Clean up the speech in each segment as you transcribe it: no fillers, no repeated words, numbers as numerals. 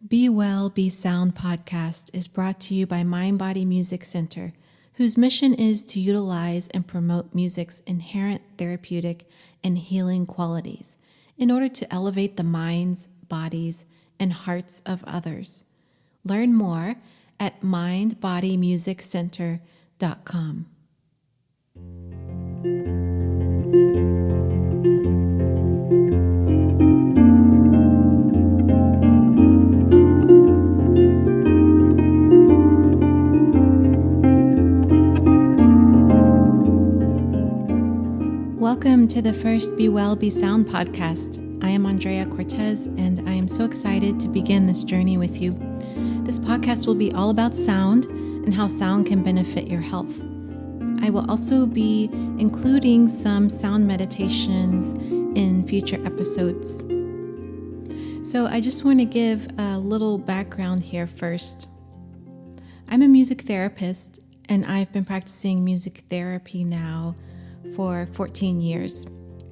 Be Well, Be Sound podcast is brought to you by Mind Body Music Center, whose mission is to utilize and promote music's inherent therapeutic and healing qualities in order to elevate the minds, bodies, and hearts of others. Learn more at mindbodymusiccenter.com. Welcome to the first Be Well, Be Sound podcast. I am Andrea Cortez, and I am so excited to begin this journey with you. This podcast will be all about sound and how sound can benefit your health. I will also be including some sound meditations in future episodes. So I just want to give a little background here first. I'm a music therapist, and I've been practicing music therapy now for 14 years,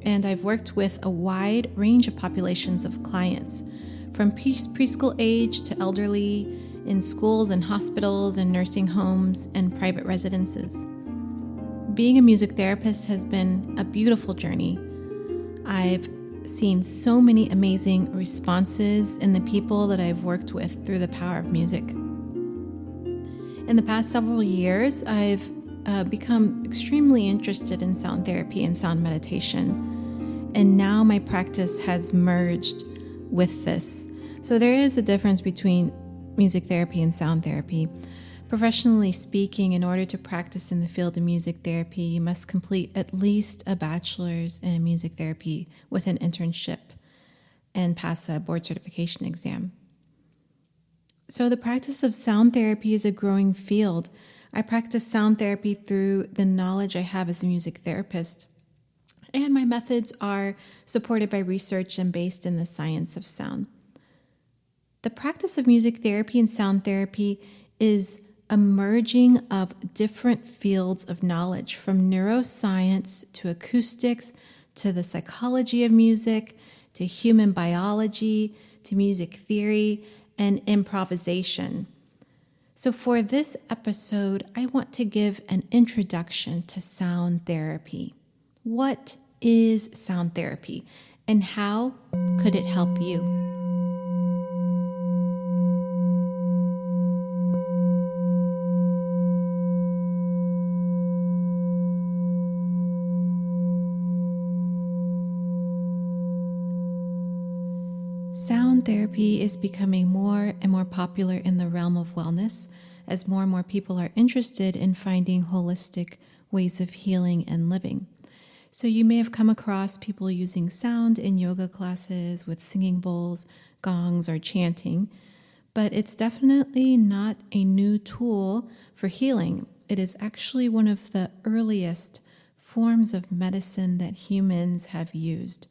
and I've worked with a wide range of populations of clients, from preschool age to elderly, in schools and hospitals and nursing homes and private residences. Being a music therapist has been a beautiful journey. I've seen so many amazing responses in the people that I've worked with through the power of music. In the past several years, I've become extremely interested in sound therapy and sound meditation. And now my practice has merged with this. So there is a difference between music therapy and sound therapy. Professionally speaking, in order to practice in the field of music therapy, you must complete at least a bachelor's in music therapy with an internship and pass a board certification exam. So the practice of sound therapy is a growing field. I practice sound therapy through the knowledge I have as a music therapist, and my methods are supported by research and based in the science of sound. The practice of music therapy and sound therapy is a merging of different fields of knowledge, from neuroscience to acoustics to the psychology of music to human biology to music theory and improvisation. So for this episode, I want to give an introduction to sound therapy. What is sound therapy, and how could it help you? Sound therapy is becoming more and more popular in the realm of wellness as more and more people are interested in finding holistic ways of healing and living. So you may have come across people using sound in yoga classes with singing bowls, gongs, or chanting, but it's definitely not a new tool for healing. It is actually one of the earliest forms of medicine that humans have used.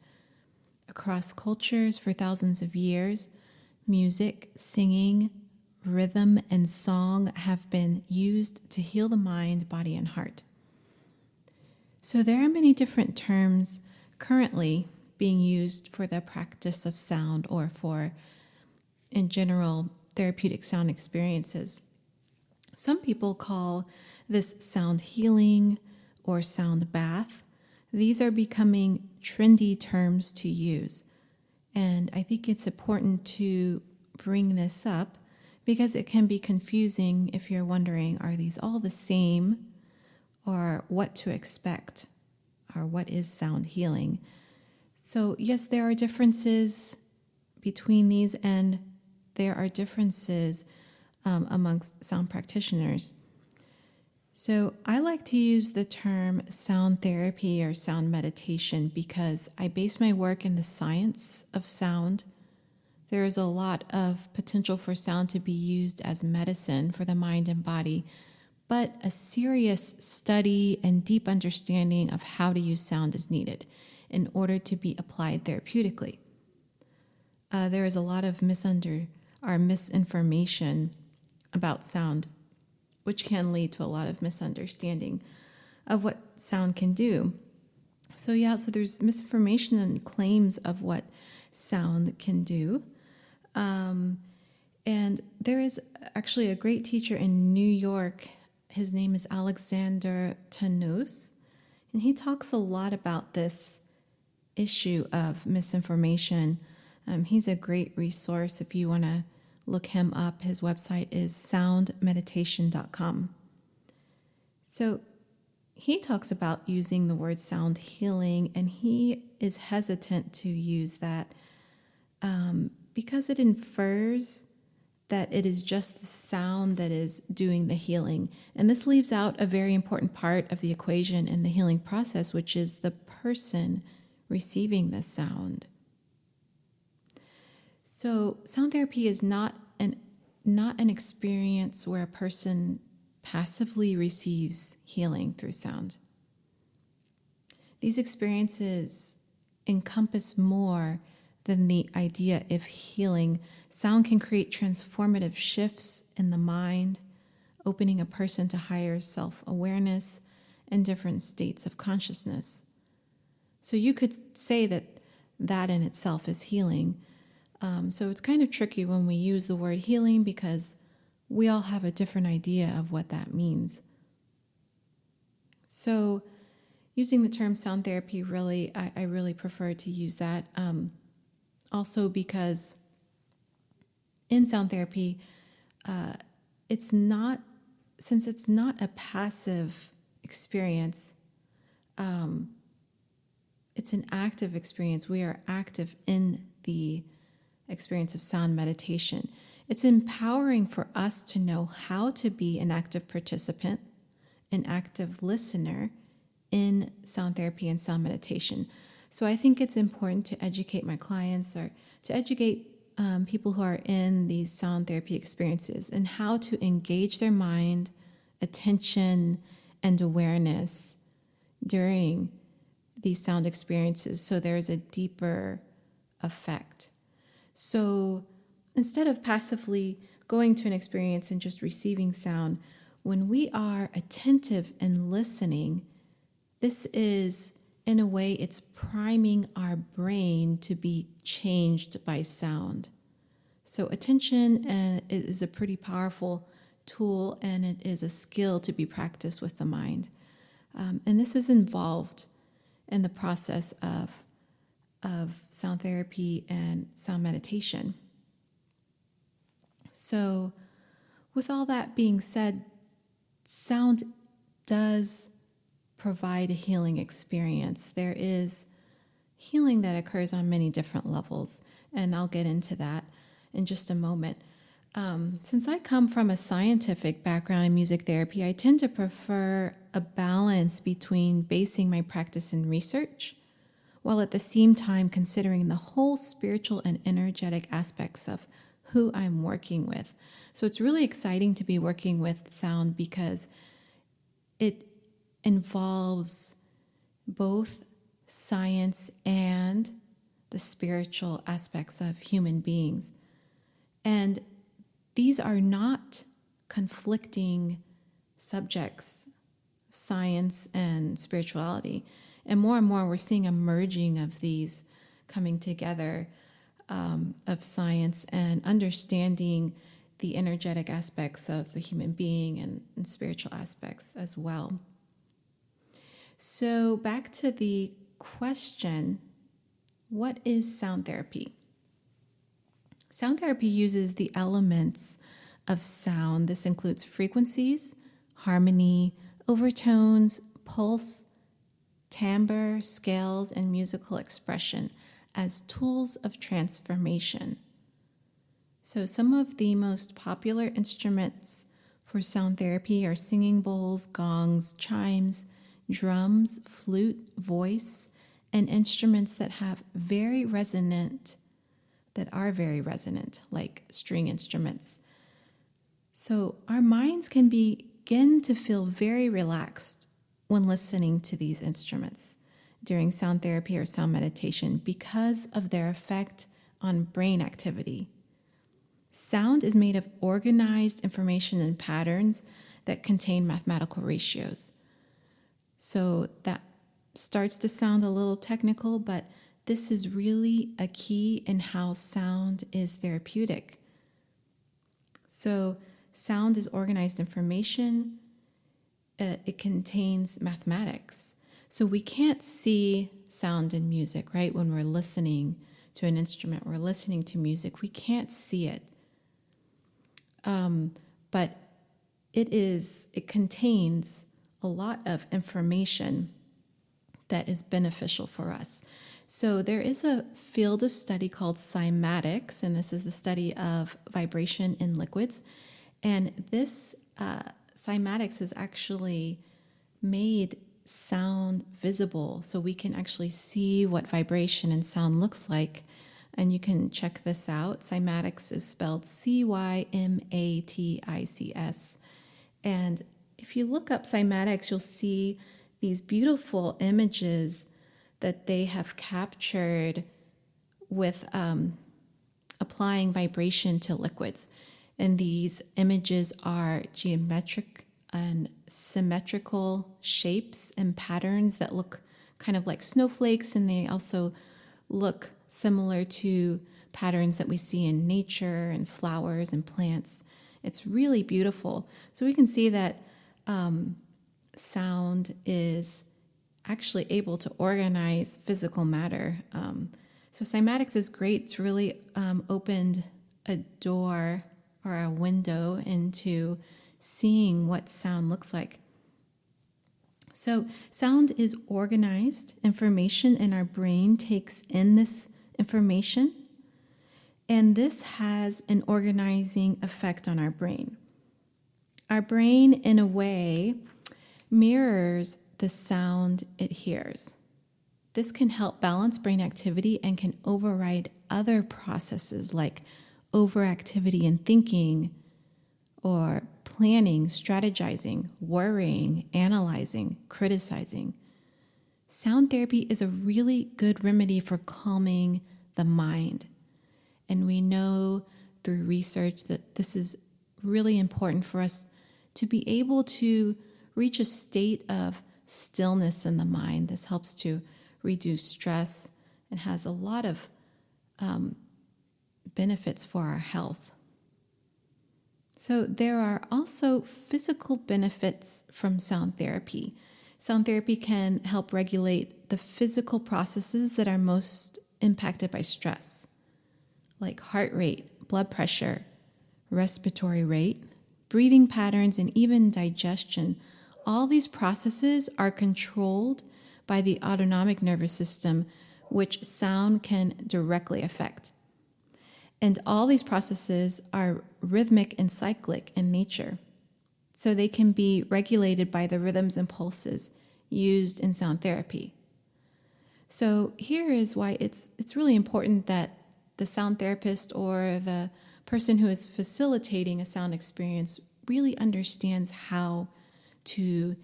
Across cultures for thousands of years, music, singing, rhythm, and song have been used to heal the mind, body, and heart. So there are many different terms currently being used for the practice of sound or for, in general, therapeutic sound experiences. Some people call this sound healing or sound bath. These are becoming trendy terms to use, and I think it's important to bring this up because it can be confusing if you're wondering, are these all the same, or what to expect, or what is sound healing? So yes, there are differences between these, and there are differences amongst sound practitioners. So I like to use the term sound therapy or sound meditation because I base my work in the science of sound. There is a lot of potential for sound to be used as medicine for the mind and body, but a serious study and deep understanding of how to use sound is needed in order to be applied therapeutically. There is a lot of misinformation about sound, which can lead to a lot of misunderstanding of what sound can do. So there's misinformation and claims of what sound can do. And there is actually a great teacher in New York. His name is Alexander Tanous, and he talks a lot about this issue of misinformation. He's a great resource if you want to look him up. His website is soundmeditation.com. So he talks about using the word sound healing, and he is hesitant to use that because it infers that it is just the sound that is doing the healing. And this leaves out a very important part of the equation in the healing process, which is the person receiving the sound. So sound therapy is not an experience where a person passively receives healing through sound. These experiences encompass more than the idea of healing. Sound can create transformative shifts in the mind, opening a person to higher self-awareness and different states of consciousness. So you could say that in itself is healing. So it's kind of tricky when we use the word healing because we all have a different idea of what that means. So using the term sound therapy, really, I really prefer to use that. Also because in sound therapy, since it's not a passive experience, it's an active experience. We are active in the experience of sound meditation. It's empowering for us to know how to be an active participant, an active listener in sound therapy and sound meditation. So I think it's important to educate my clients or to educate people who are in these sound therapy experiences and how to engage their mind, attention, and awareness during these sound experiences so there's a deeper effect. So instead of passively going to an experience and just receiving sound, when we are attentive and listening, this is, in a way, it's priming our brain to be changed by sound. So attention is a pretty powerful tool, and it is a skill to be practiced with the mind. And this is involved in the process of sound therapy and sound meditation. So with all that being said, sound does provide a healing experience. There is healing that occurs on many different levels, and I'll get into that in just a moment. Since I come from a scientific background in music therapy, I tend to prefer a balance between basing my practice in research, while at the same time considering the whole spiritual and energetic aspects of who I'm working with. So it's really exciting to be working with sound because it involves both science and the spiritual aspects of human beings. And these are not conflicting subjects, science and spirituality. And more we're seeing a merging of these coming together, of science and understanding the energetic aspects of the human being and spiritual aspects as well. So back to the question, what is sound therapy? Sound therapy uses the elements of sound. This includes frequencies, harmony, overtones, pulse, timbre, scales, and musical expression as tools of transformation. So some of the most popular instruments for sound therapy are singing bowls, gongs, chimes, drums, flute, voice, and instruments that are very resonant, like string instruments. So our minds can begin to feel very relaxed when listening to these instruments during sound therapy or sound meditation because of their effect on brain activity. Sound is made of organized information and patterns that contain mathematical ratios. So that starts to sound a little technical, but this is really a key in how sound is therapeutic. So sound is organized information. It contains mathematics. So we can't see sound in music, right? When we're listening to an instrument, we're listening to music, we can't see it. But it contains a lot of information that is beneficial for us. So there is a field of study called cymatics, and this is the study of vibration in liquids. And this cymatics has actually made sound visible, so we can actually see what vibration and sound looks like. And you can check this out. Cymatics is spelled Cymatics. And if you look up cymatics, you'll see these beautiful images that they have captured with applying vibration to liquids. And these images are geometric and symmetrical shapes and patterns that look kind of like snowflakes, and they also look similar to patterns that we see in nature and flowers and plants. It's really beautiful. So we can see that sound is actually able to organize physical matter. So cymatics is great. It's really opened a door or a window into seeing what sound looks like. So sound is organized information, and our brain takes in this information, and this has an organizing effect on our brain. Our brain, in a way, mirrors the sound it hears. This can help balance brain activity and can override other processes like overactivity in thinking or planning, strategizing, worrying, analyzing, criticizing. Sound therapy is a really good remedy for calming the mind. And we know through research that this is really important for us to be able to reach a state of stillness in the mind. This helps to reduce stress and has a lot of benefits for our health. So there are also physical benefits from sound therapy. Sound therapy can help regulate the physical processes that are most impacted by stress, like heart rate, blood pressure, respiratory rate, breathing patterns, and even digestion. All these processes are controlled by the autonomic nervous system, which sound can directly affect. And all these processes are rhythmic and cyclic in nature. So they can be regulated by the rhythms and pulses used in sound therapy. So here is why it's really important that the sound therapist or the person who is facilitating a sound experience really understands how to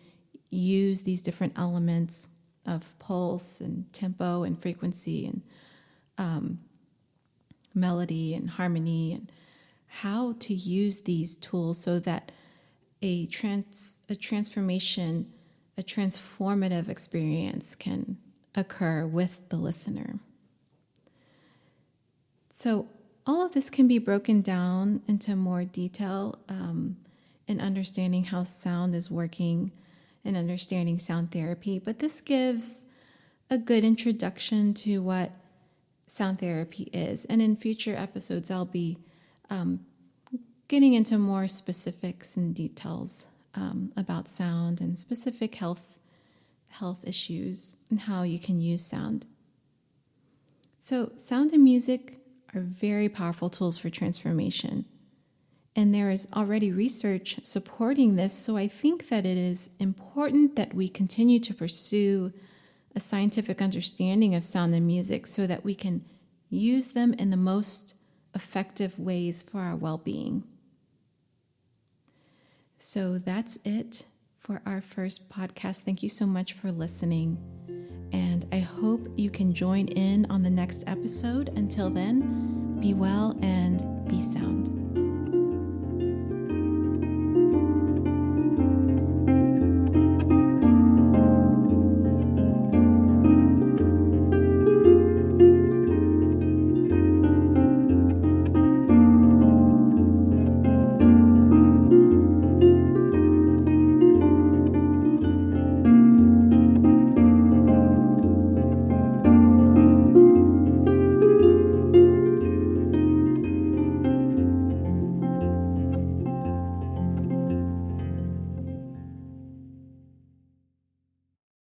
use these different elements of pulse and tempo and frequency and melody and harmony, and how to use these tools so that a transformation, a transformative experience can occur with the listener. So all of this can be broken down into more detail in understanding how sound is working and understanding sound therapy. But this gives a good introduction to what sound therapy is. And in future episodes, I'll be getting into more specifics and details about sound and specific health issues and how you can use sound. So sound and music are very powerful tools for transformation. And there is already research supporting this, so I think that it is important that we continue to pursue a scientific understanding of sound and music so that we can use them in the most effective ways for our well-being. So that's it for our first podcast. Thank you so much for listening, and I hope you can join in on the next episode. Until then, be well and be sound.